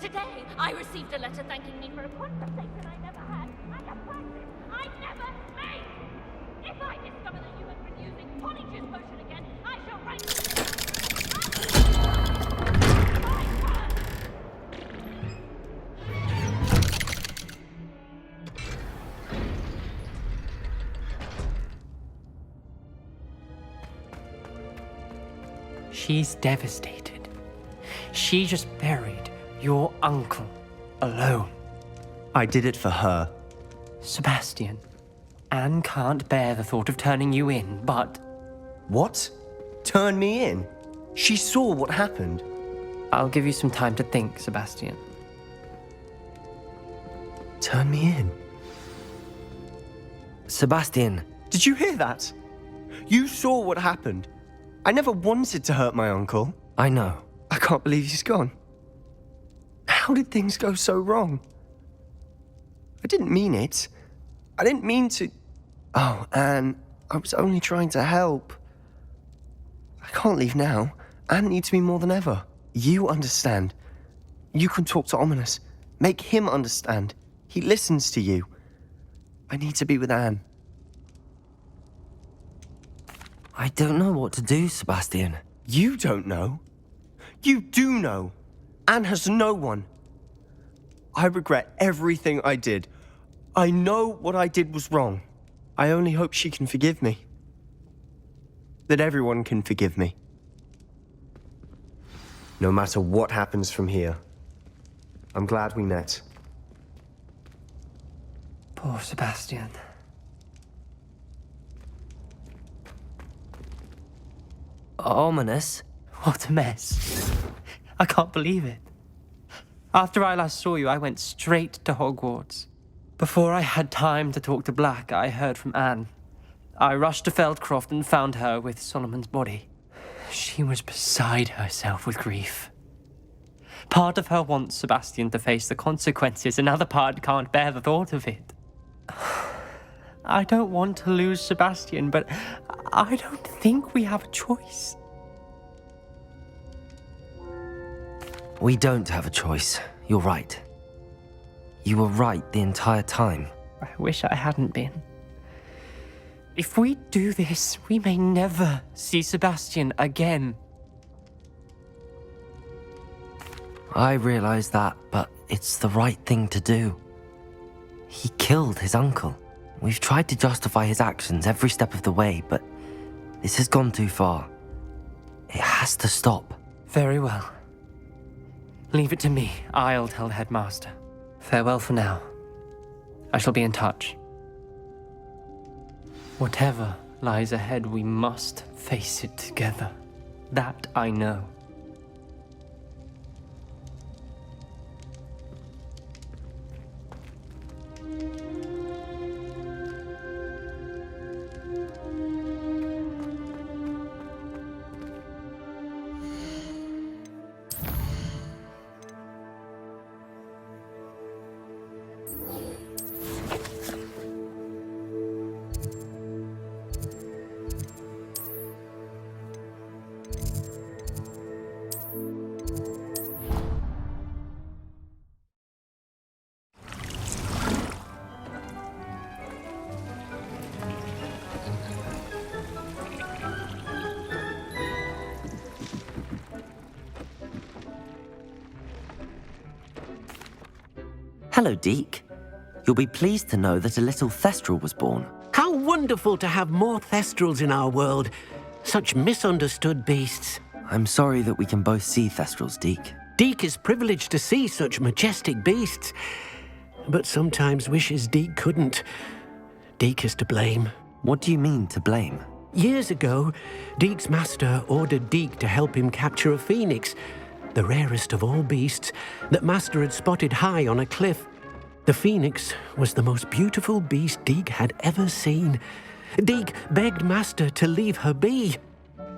Today, I received a letter thanking me for a conversation I never had and a practice I never made. If I discover that you have been using Polyjuice Potion again, I shall write... She's devastated. She just buried your uncle alone. I did it for her. Sebastian, Anne can't bear the thought of turning you in, but... What? Turn me in? She saw what happened. I'll give you some time to think, Sebastian. Turn me in? Sebastian. Did you hear that? You saw what happened. I never wanted to hurt my uncle. I know. I can't believe he's gone. How did things go so wrong? I didn't mean it. I didn't mean to... Oh, Anne, I was only trying to help. I can't leave now. Anne needs me more than ever. You understand. You can talk to Ominous. Make him understand. He listens to you. I need to be with Anne. I don't know what to do, Sebastian. You don't know. You do know. Anne has no one. I regret everything I did. I know what I did was wrong. I only hope she can forgive me. That everyone can forgive me. No matter what happens from here, I'm glad we met. Poor Sebastian. Ominous? What a mess. I can't believe it. After I last saw you, I went straight to Hogwarts. Before I had time to talk to Black, I heard from Anne. I rushed to Feldcroft and found her with Solomon's body. She was beside herself with grief. Part of her wants Sebastian to face the consequences, another part can't bear the thought of it. I don't want to lose Sebastian, but I don't think we have a choice. We don't have a choice. You're right. You were right the entire time. I wish I hadn't been. If we do this, we may never see Sebastian again. I realize that, but it's the right thing to do. He killed his uncle. We've tried to justify his actions every step of the way, but this has gone too far. It has to stop. Very well. Leave it to me. I'll tell the headmaster. Farewell for now. I shall be in touch. Whatever lies ahead, we must face it together. That I know. Hello, Deke. You'll be pleased to know that a little Thestral was born. How wonderful to have more Thestrals in our world. Such misunderstood beasts. I'm sorry that we can both see Thestrals, Deke. Deke is privileged to see such majestic beasts, but sometimes wishes Deke couldn't. Deke is to blame. What do you mean, to blame? Years ago, Deke's master ordered Deke to help him capture a phoenix, the rarest of all beasts, that Master had spotted high on a cliff. The phoenix was the most beautiful beast Deke had ever seen. Deke begged Master to leave her be.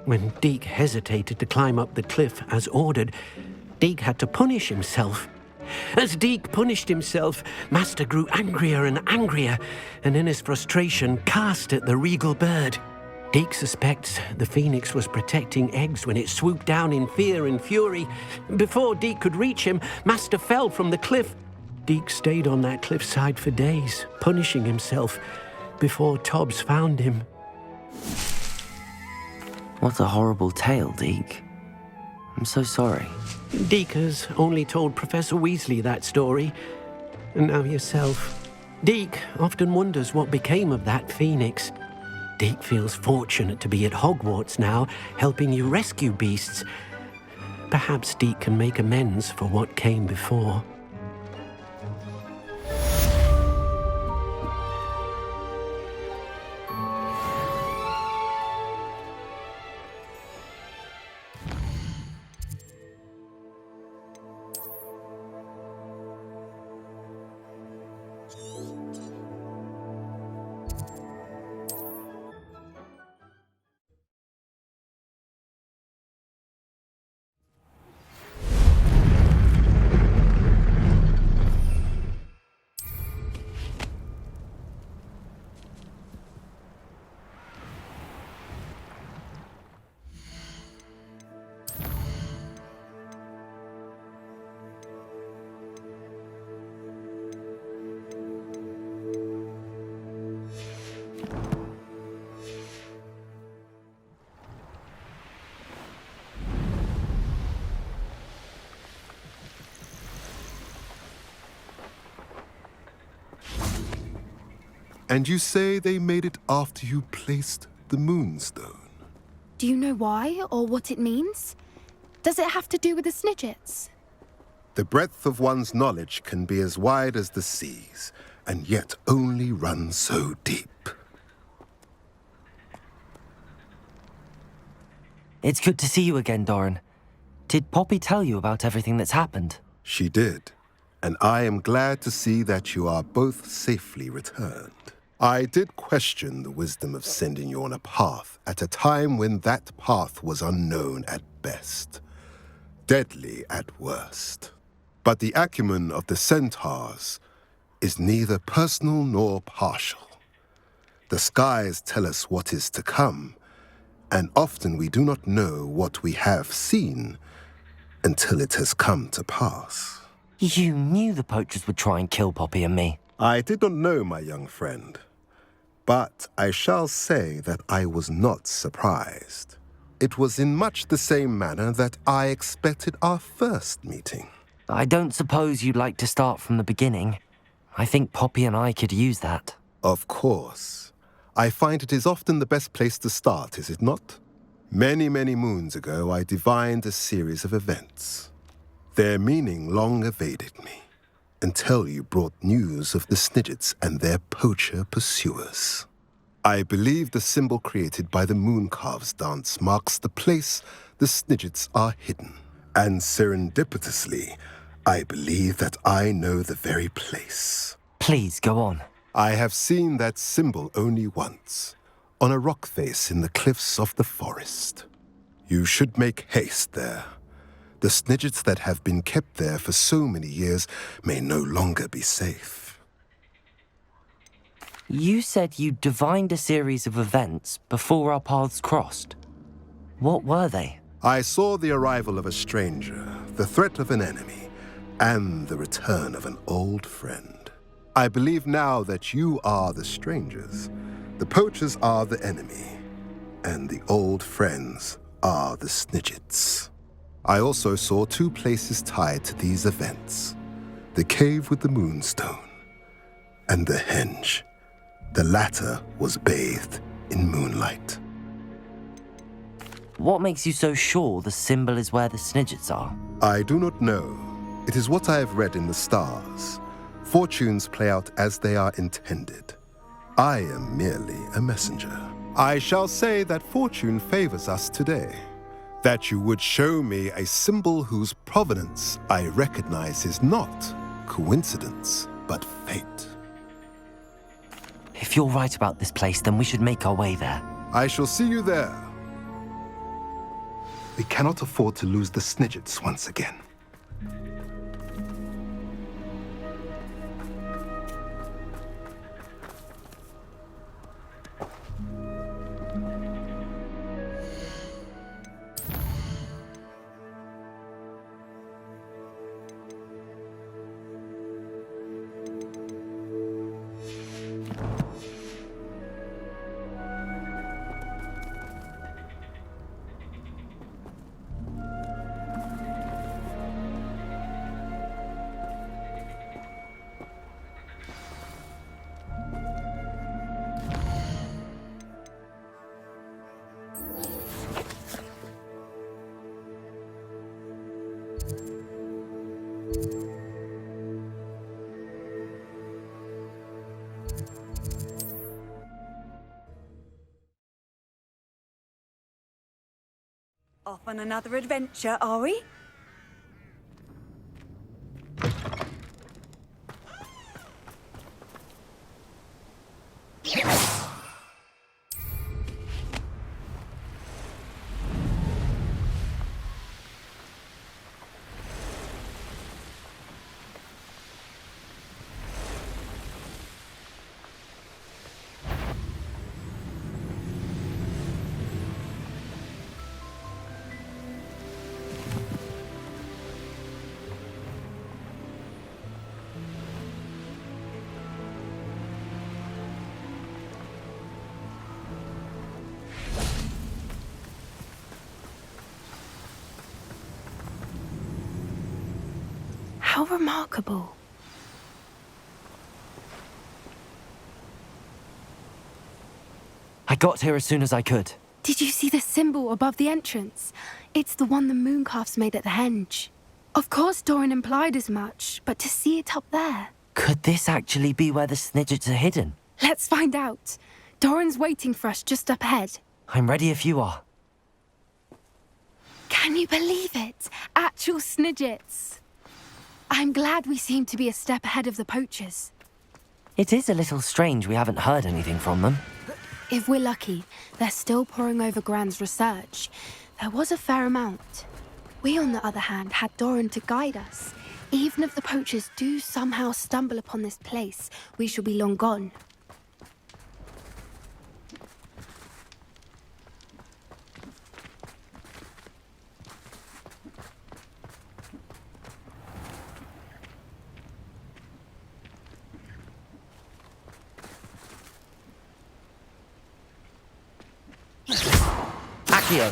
When Deke hesitated to climb up the cliff as ordered, Deke had to punish himself. As Deke punished himself, Master grew angrier and angrier, and in his frustration cast at the regal bird. Deke suspects the phoenix was protecting eggs when it swooped down in fear and fury. Before Deke could reach him, Master fell from the cliff. Deke stayed on that cliffside for days, punishing himself before Tobbs found him. What a horrible tale, Deke. I'm so sorry. Deke has only told Professor Weasley that story, and now yourself. Deke often wonders what became of that phoenix. Deke feels fortunate to be at Hogwarts now, helping you rescue beasts. Perhaps Deke can make amends for what came before. And you say they made it after you placed the moonstone? Do you know why or what it means? Does it have to do with the Snidgets? The breadth of one's knowledge can be as wide as the seas, and yet only run so deep. It's good to see you again, Doran. Did Poppy tell you about everything that's happened? She did, and I am glad to see that you are both safely returned. I did question the wisdom of sending you on a path at a time when that path was unknown at best, deadly at worst. But the acumen of the centaurs is neither personal nor partial. The skies tell us what is to come, and often we do not know what we have seen until it has come to pass. You knew the poachers would try and kill Poppy and me. I did not know, my young friend, but I shall say that I was not surprised. It was in much the same manner that I expected our first meeting. I don't suppose you'd like to start from the beginning. I think Poppy and I could use that. Of course. I find it is often the best place to start, is it not? Many, many moons ago, I divined a series of events. Their meaning long evaded me, until you brought news of the Snidgets and their poacher pursuers. I believe the symbol created by the Mooncalves dance marks the place the Snidgets are hidden. And serendipitously, I believe that I know the very place. Please, go on. I have seen that symbol only once, on a rock face in the cliffs of the forest. You should make haste there. The Snidgets that have been kept there for so many years may no longer be safe. You said you divined a series of events before our paths crossed. What were they? I saw the arrival of a stranger, the threat of an enemy, and the return of an old friend. I believe now that you are the strangers, the poachers are the enemy, and the old friends are the Snidgets. I also saw two places tied to these events, the cave with the moonstone and the henge. The latter was bathed in moonlight. What makes you so sure the symbol is where the Snidgets are? I do not know. It is what I have read in the stars. Fortunes play out as they are intended. I am merely a messenger. I shall say that fortune favors us today. That you would show me a symbol whose provenance I recognize is not coincidence, but fate. If you're right about this place, then we should make our way there. I shall see you there. We cannot afford to lose the Snidgets once again. Off on another adventure, are we? How remarkable. I got here as soon as I could. Did you see the symbol above the entrance? It's the one the mooncalfs made at the henge. Of course Doran implied as much, but to see it up there... Could this actually be where the Snidgets are hidden? Let's find out. Doran's waiting for us just up ahead. I'm ready if you are. Can you believe it? Actual Snidgets. I'm glad we seem to be a step ahead of the poachers. It is a little strange we haven't heard anything from them. If we're lucky, they're still poring over Gran's research. There was a fair amount. We, on the other hand, had Doran to guide us. Even if the poachers do somehow stumble upon this place, we shall be long gone. Accio!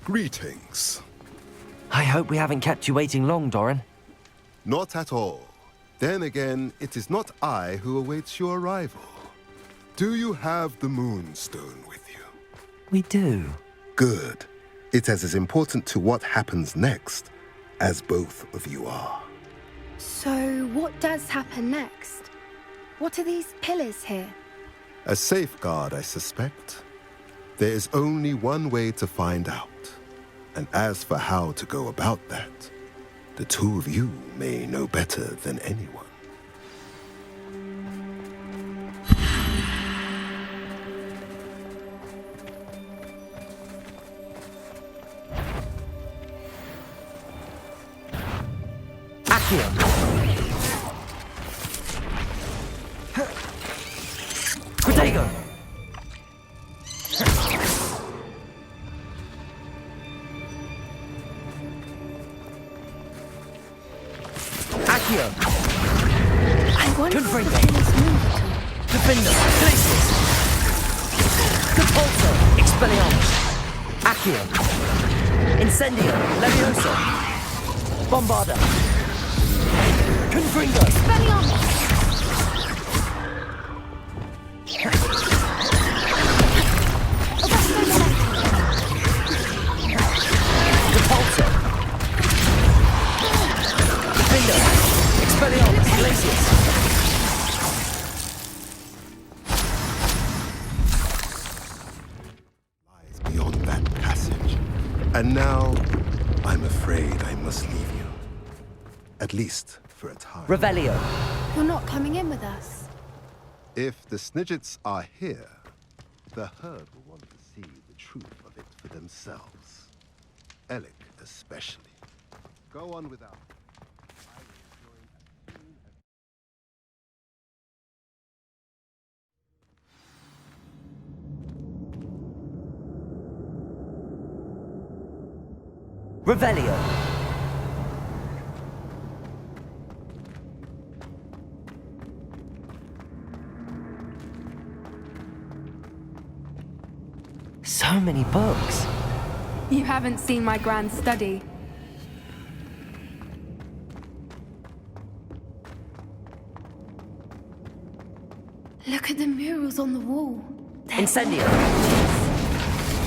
Greetings. I hope we haven't kept you waiting long, Doran. Not at all. Then again, it is not I who awaits your arrival. Do you have the Moonstone with you? We do. Good. It is as important to what happens next as both of you are. So, what does happen next? What are these pillars here? A safeguard, I suspect. There is only one way to find out. And as for how to go about that, the two of you may know better than anyone. Accio! Protego! Accio! I wonder if the Gryffindor. pillars move at all. Gryffindor! Glacius! Repulsor! Expelliarmus! Accio! Incendio! Levioso! Bombarda! Confringo! Expelliarmus! Repulsor! Defender! Expelliarmus! Glacius! Lies beyond that passage. And now, I'm afraid I must leave you. At least for a time. Revelio! You're not coming in with us. If the Snidgets are here, the herd will want to see the truth of it for themselves. Alec especially. Go on without. I will join as soon as... Revelio! So many books. You haven't seen my grand study. Look at the murals on the wall. They're Incendio!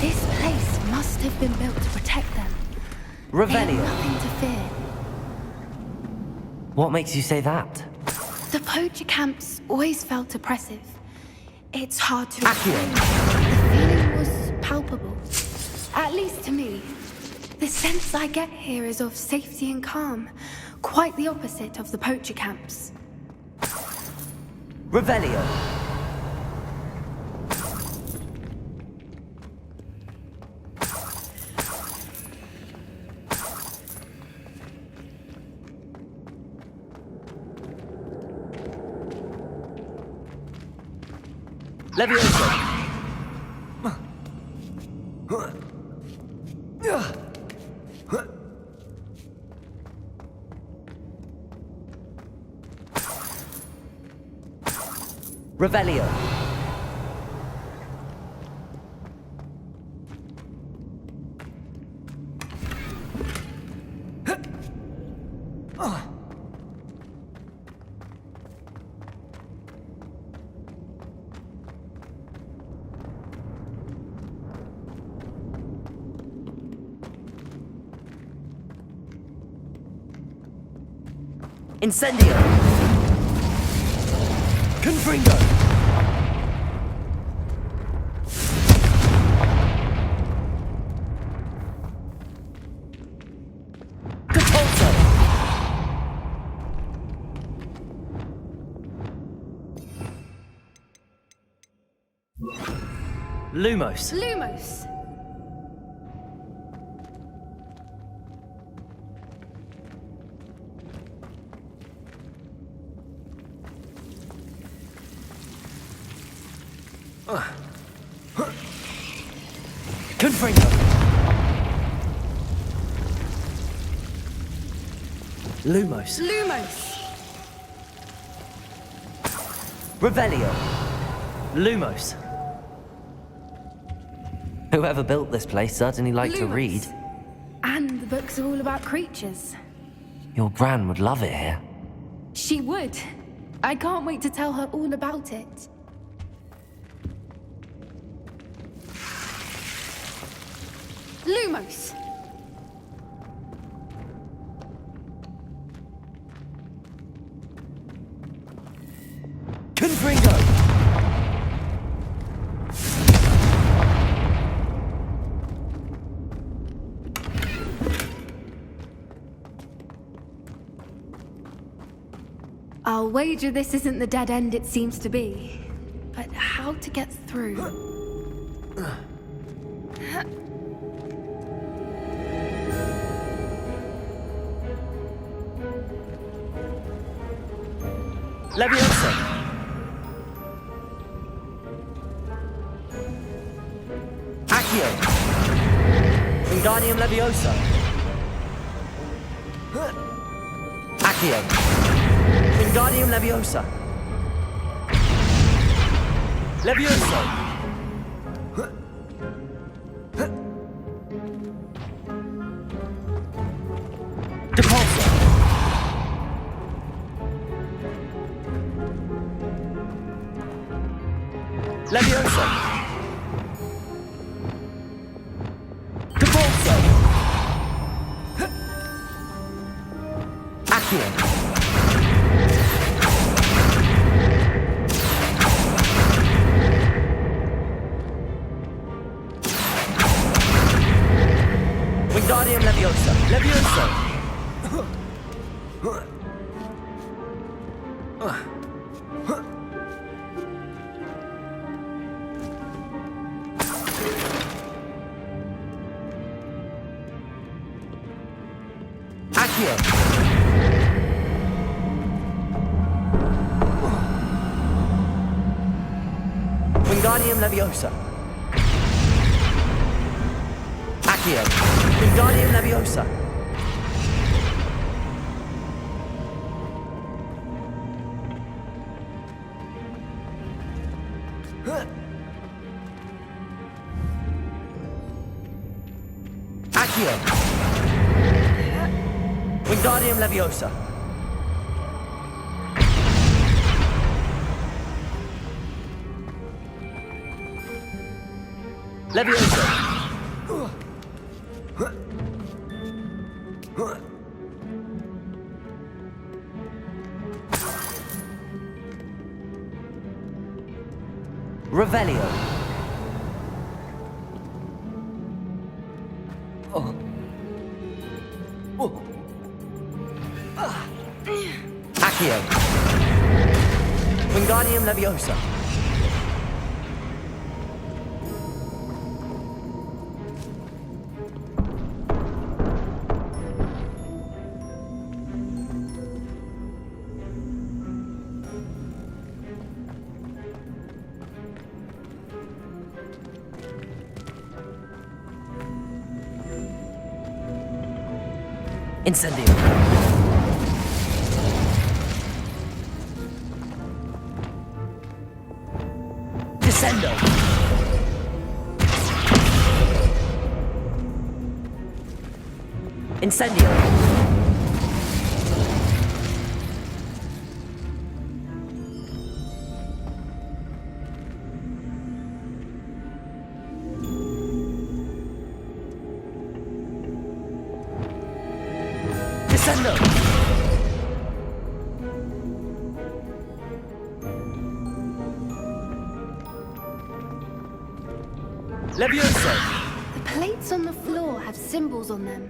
This place must have been built to protect them. They have Revelio. nothing to fear. What makes you say that? The poacher camps always felt oppressive. It's hard to Accio. explain. The feeling was palpable. At least to me. The sense I get here is of safety and calm. Quite the opposite of the poacher camps. Revelio. Levioso. Revelio. Incendio. Confringo. Capulso. Lumos. Lumos! Confringo. Lumos. Lumos! Revelio. Lumos. Whoever built this place certainly liked to Lumos. read. And the books are all about creatures. Your Gran would love it here. She would. I can't wait to tell her all about it. Lumos! Confringo. I'll wager this isn't the dead end it seems to be. But how to get through? Levioso. Accio. Wingardium Leviosa. Accio. Wingardium Leviosa. Levioso. Depulso. Levioso. Depulso. Accio. Wingardium Leviosa. Levioso. Accio. Wingardium Leviosa. Accio. Wingardium Leviosa. Accio. Wingardium Leviosa. Leviosa. Revelio. Accio. Wingardium Leviosa. Incendio. Descendo. Incendio. Descendo. Levioso. The plates on the floor have symbols on them.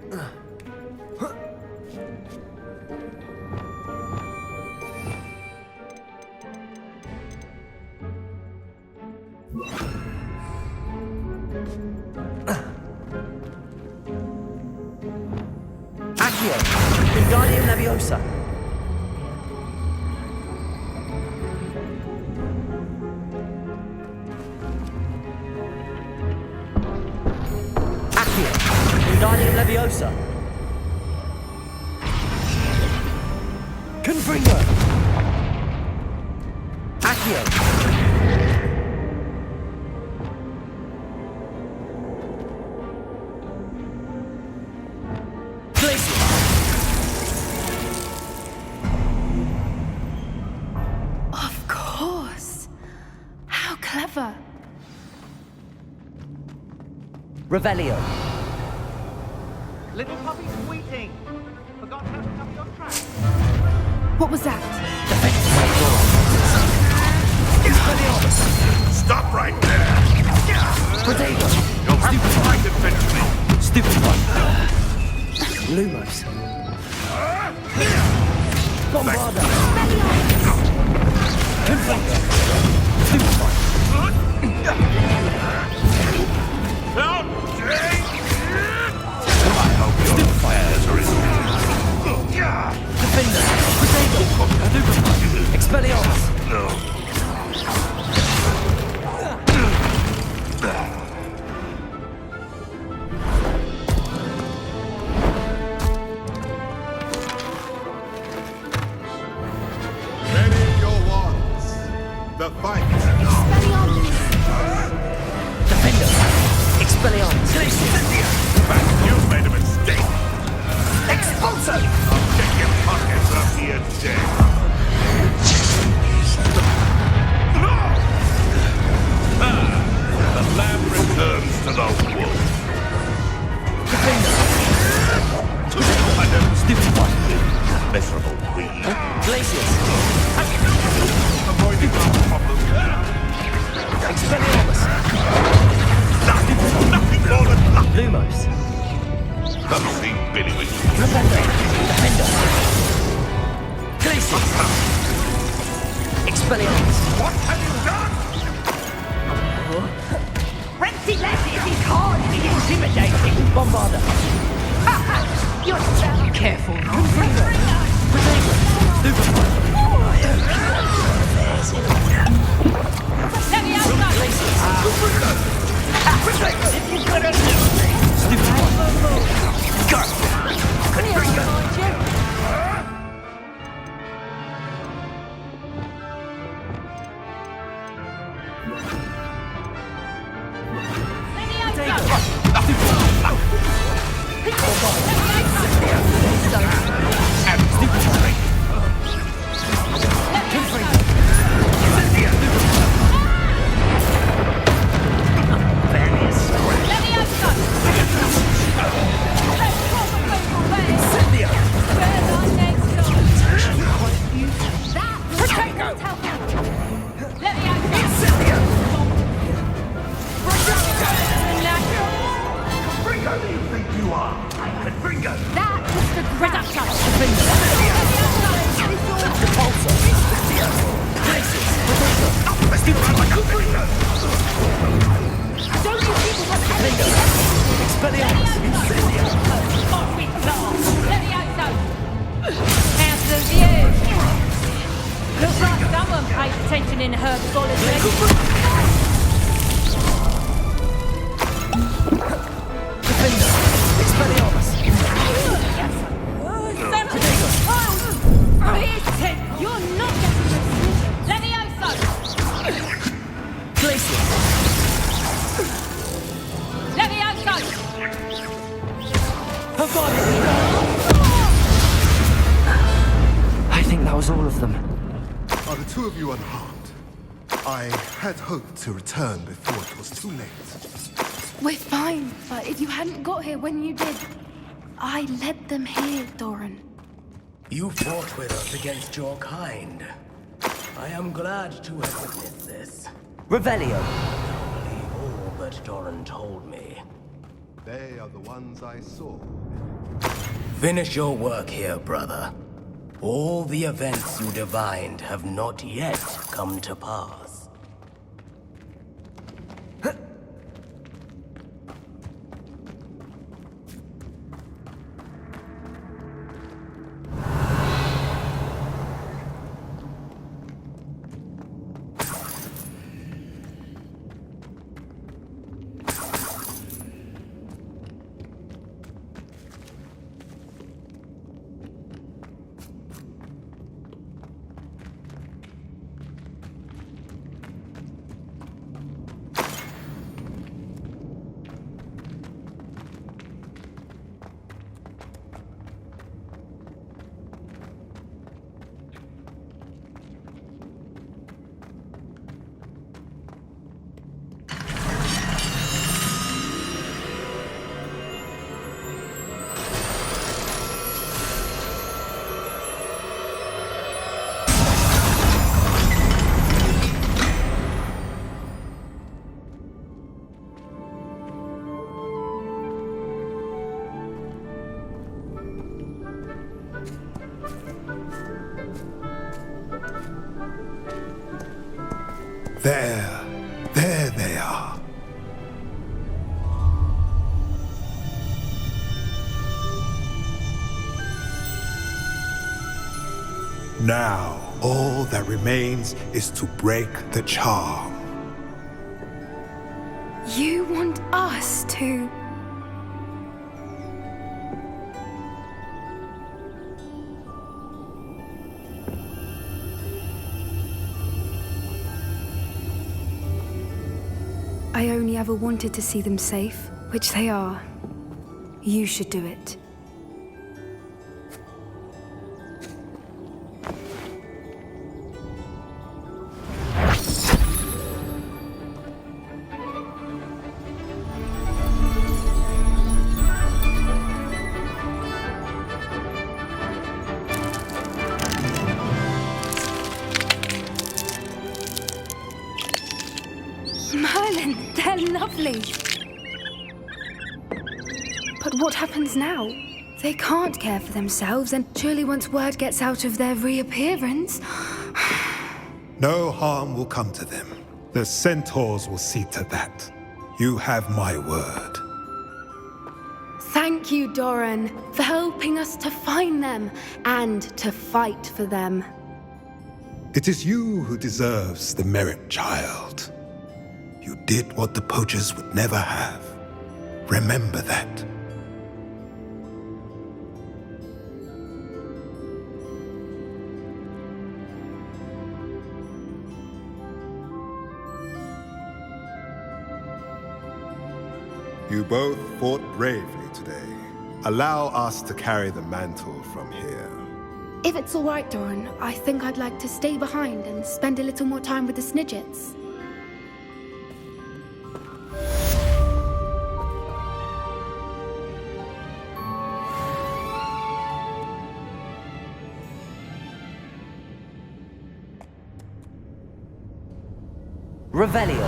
Accio. Wingardium Leviosa. Accio. Wingardium Leviosa. Confringo. Accio. Glacius. Of course. How clever. Revelio. Little puppy squeaking. Forgot how to cover your tracks. What was that? Stop right there! Potato. You'll have to fight eventually. Stupid one. Lumos. Bombarda. Confringo. Stupid one. I hope your affairs are in order. Defender. Potato. Expelliarmus. No. Ready your wands. The fight. Defender. Expelliarmus. But you've made a mistake. Expulso. I'll check your pockets up here dead. The lamb returns to the wolf. Defender. Stupid one. Miserable weed. Glacius. Avoiding our problem. Expelliarmus. Nothing more than luck. Lumos. Come see Billy with you. Defender. Defender. Glacius. Expelliarmus. What have you done? Renty Letty, he can't be intimidating. Bombarda. You're so careful. Confringo. Potato. Stupid one. Let me out, Glacius. If you could have known me. Stupid one. Confringo. Various. Don't you people have anything Expelliarmus! Levioso! How's the view? Looks like someone paid attention in herbology. Expelliarmus! You're not getting this! Levioso! Glacier! Levioso! I think that was all of them. Are the two of you unharmed? I had hoped to return before it was too late. We're fine, but if you hadn't got here when you did, I led them here, Doran. You fought with us against your kind. I am glad to have witnessed this. Revelio. Believe all that Doran told me. They are the ones I saw. Finish your work here, brother. All the events you divined have not yet come to pass. There they are. Now, all that remains is to break the charm. You want us to... I only ever wanted to see them safe, which they are. You should do it. Merlin, they're lovely. But what happens now? They can't care for themselves, and surely once word gets out of their reappearance... No harm will come to them. The centaurs will see to that. You have my word. Thank you, Doran, for helping us to find them and to fight for them. It is you who deserves the merit, child. You did what the poachers would never have. Remember that. You both fought bravely today. Allow us to carry the mantle from here. If it's all right, Doran, I think I'd like to stay behind and spend a little more time with the Snidgets. Revelio.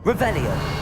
Revelio.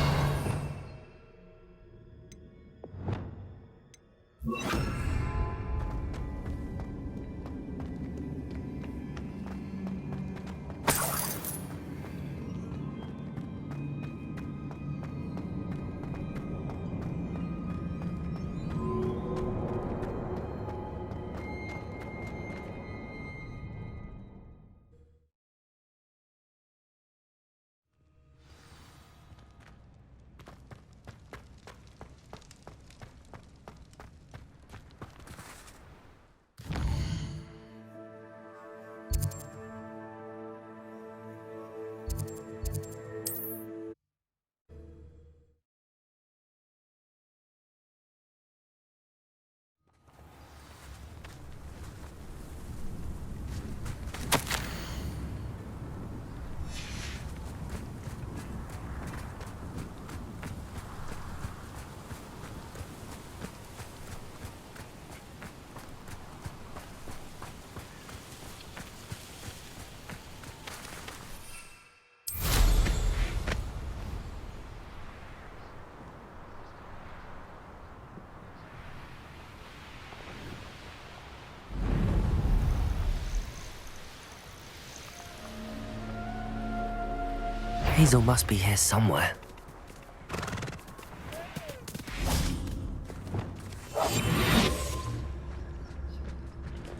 Hazel must be here somewhere.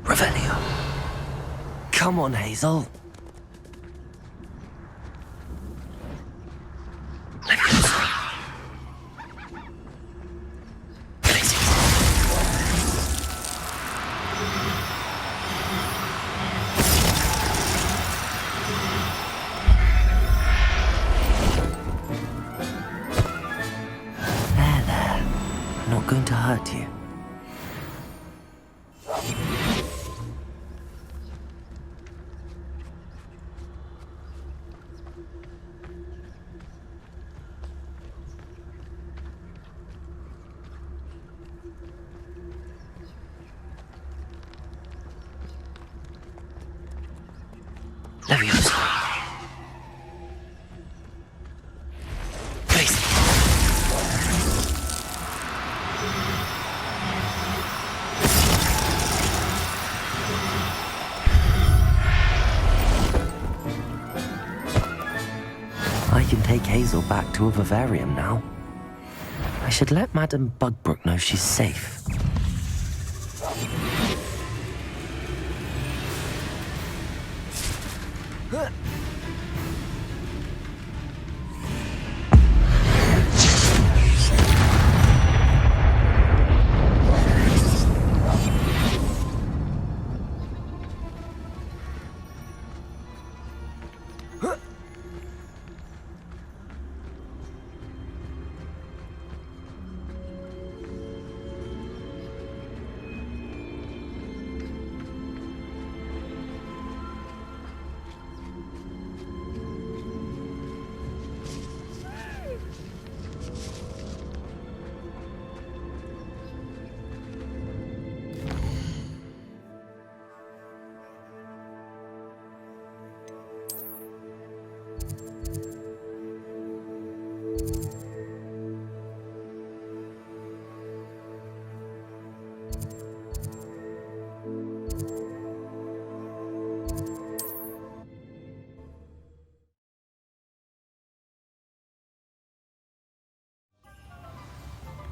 Revelio. Come on, Hazel. Going to hurt you. Leviosa. I can take Hazel back to a vivarium now. I should let Madame Bugbrook know she's safe.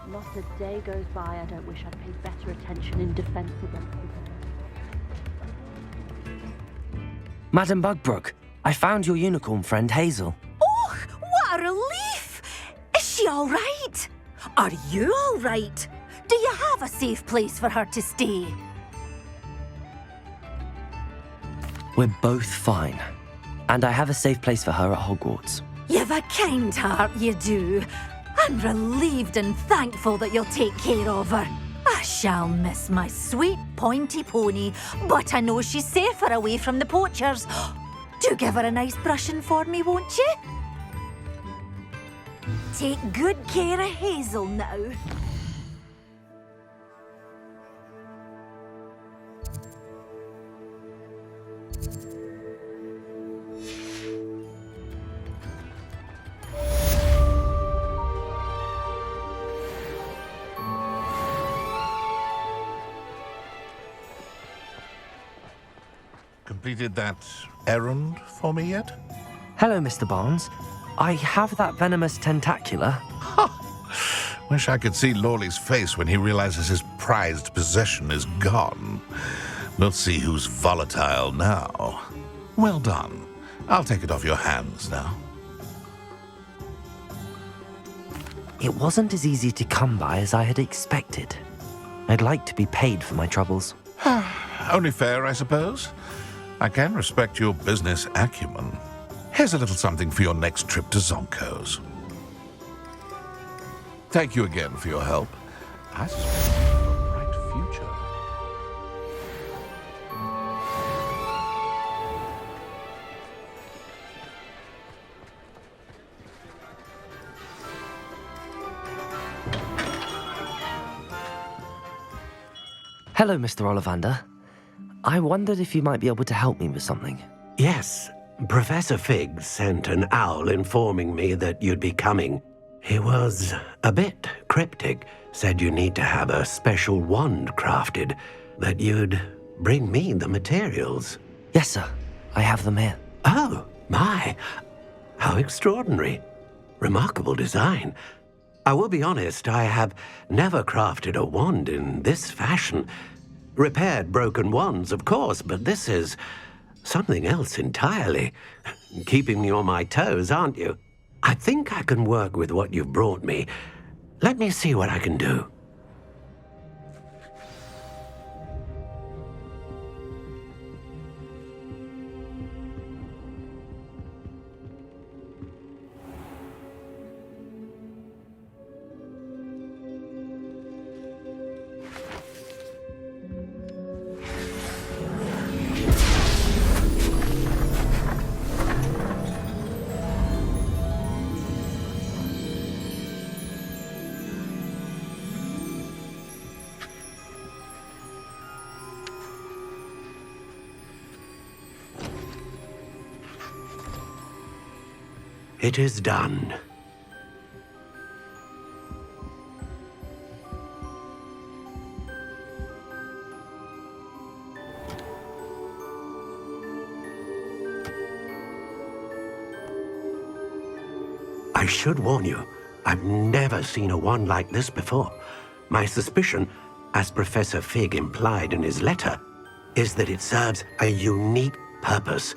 Not a day goes by I don't wish I'd paid better attention in defense against the... Madame Bugbrook, I found your unicorn friend Hazel. Oh, what a relief! Is she all right? Are you all right? Do you have a safe place for her to stay? We're both fine. And I have a safe place for her at Hogwarts. You've a kind heart, you do. I'm relieved and thankful that you'll take care of her. I shall miss my sweet pointy pony, but I know she's safer away from the poachers. Do give her a nice brushing for me, won't you? Take good care of Hazel now. completed that errand for me yet? Hello, Mr. Barnes. I have that venomous tentacula. Wish I could see Lawley's face when he realizes his prized possession is gone. We'll see who's volatile now. Well done. I'll take it off your hands now. It wasn't as easy to come by as I had expected. I'd like to be paid for my troubles. Only fair, I suppose. I can respect your business acumen. Here's a little something for your next trip to Zonko's. Thank you again for your help. I suspect you have a bright future. Hello, Mr. Ollivander. I wondered if you might be able to help me with something. Yes, Professor Fig sent an owl informing me that you'd be coming. He was a bit cryptic, said you need to have a special wand crafted, that you'd bring me the materials. Yes, sir. I have them here. Oh, my. How extraordinary. Remarkable design. I will be honest, I have never crafted a wand in this fashion. Repaired broken wands, of course, but this is something else entirely. Keeping me on my toes, aren't you? I think I can work with what you've brought me. Let me see what I can do. It is done. I should warn you, I've never seen a wand like this before. My suspicion, as Professor Fig implied in his letter, is that it serves a unique purpose.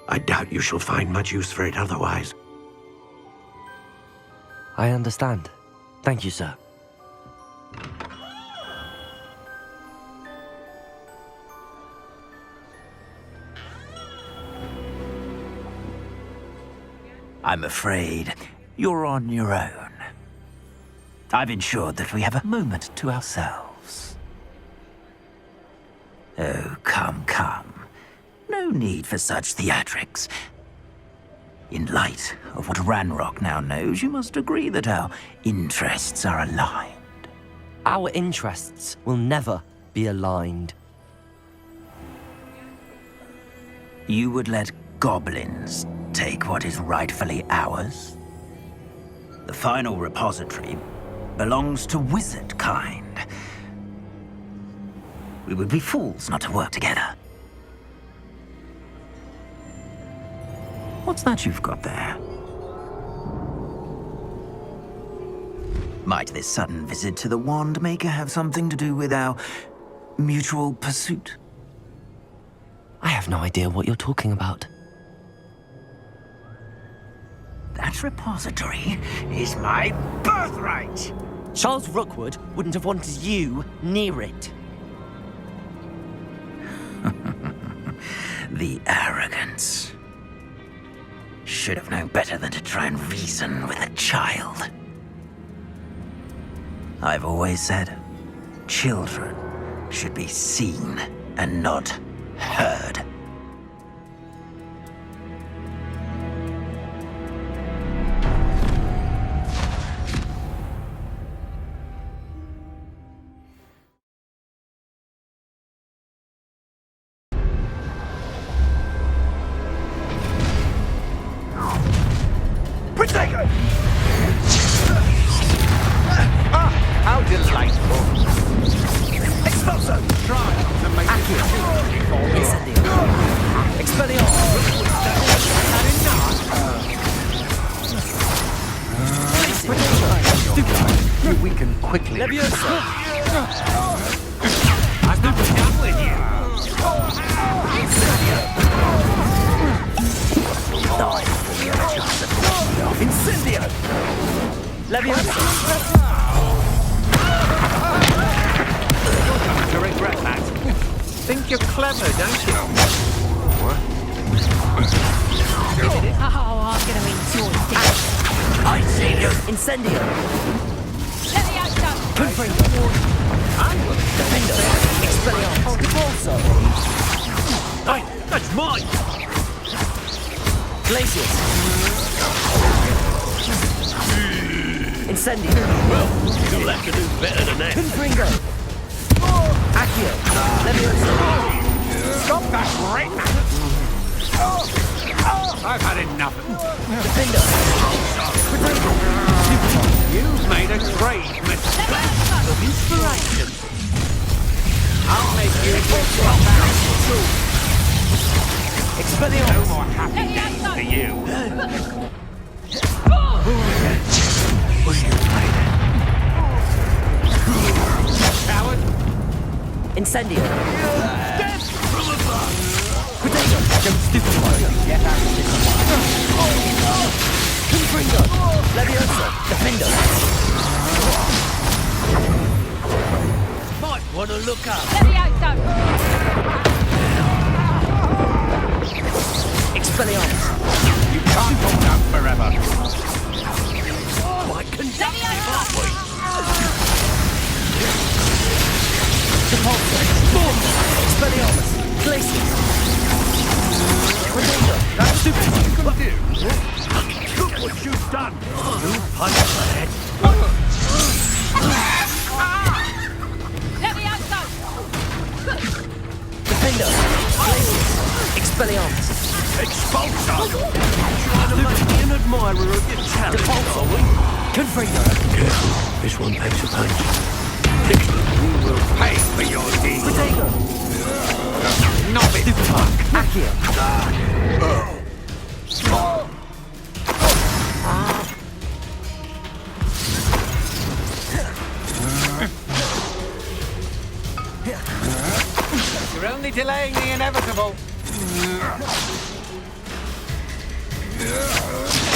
I doubt you shall find much use for it otherwise. I understand. Thank you, sir. I'm afraid you're on your own. I've ensured that we have a moment to ourselves. Oh, come, come. No need for such theatrics. In light of what Ranrock now knows, you must agree that our interests are aligned. Our interests will never be aligned. You would let goblins take what is rightfully ours? The final repository belongs to wizard kind. We would be fools not to work together. What's that you've got there? Might this sudden visit to the Wand Maker have something to do with our mutual pursuit? I have no idea what you're talking about. That repository is my birthright! Charles Rookwood wouldn't have wanted you near it. The arrogance. Should have known better than to try and reason with a child. I've always said, children should be seen and not heard. How delightful! Expulso! Try to make it for me. can quickly... Leviosa! I'm not done with you! Die before you have a chance of finishing me off. Incendio! Leviosa! You're going to regret that. Think you're clever, don't you? What? Oh, I'm gonna enjoy this. I see you! Incendio! Leviosa! Confringo! I will Defendo! Expelliarmus! Repulso! Hey, that's mine! Glacius! Incendio! Well, you'll have to do better than that. Confringo! Accio! Leviosa! Stop that right now! I've had enough. Defendo! You've made a great mistake of inspiration. I'll make you stop that. Expelliarmus! No more happy days for you. Coward! Incendio! Death from above! Potato! Don't stupefy! Get out of this alive! Confringo! Leviosa! Defendo! Might want to look up. Leviosa! Expelliarmus! You can't hold out forever. Quite conductive, aren't we? Repulso! Expelliarmus! Glacius! Potato! That's stupid! You can do. Look what you've done. You punch the head. Leviosa! Defendo! Glacius! Expelliarmus! Expulsor! Trying to make me an admirer of your talent, are we? Confringo! This one packs a punch. You will pay for your deeds. Potato! Novice fuck. Accio! You're only delaying the inevitable.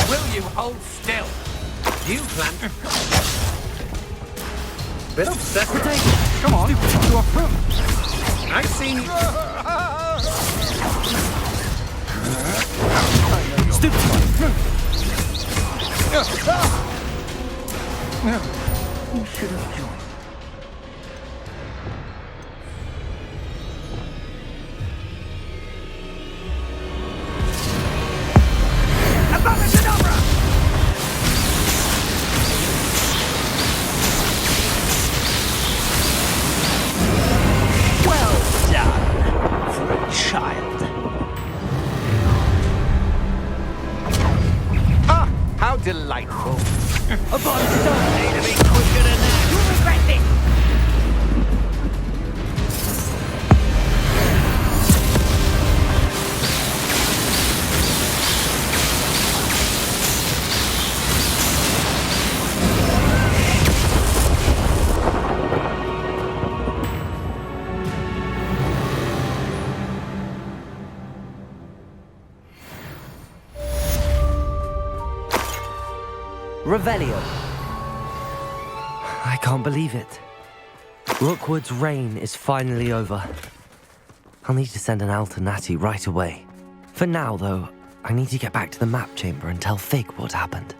Will you hold still? You plan. Bit upset. Potato! Come on, you approve. I've seen you. Stupid! You should have joined. Well done for a child. Ah, how delightful. A body stone! Need to be quicker than that. You regret this! Revelio! I can't believe it. Rookwood's reign is finally over. I'll need to send an owl to Natty right away. For now, though, I need to get back to the map chamber and tell Fig what happened.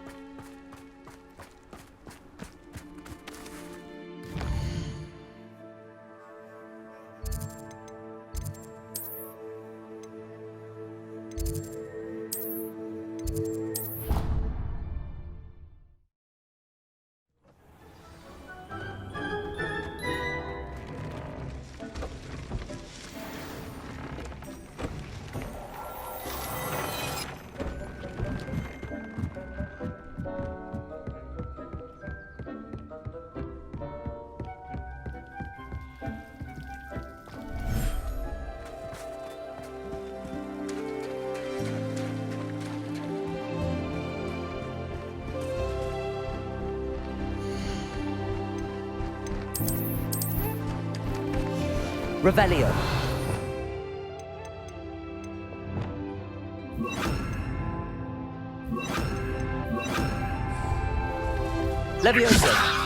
Revelio. Levioso.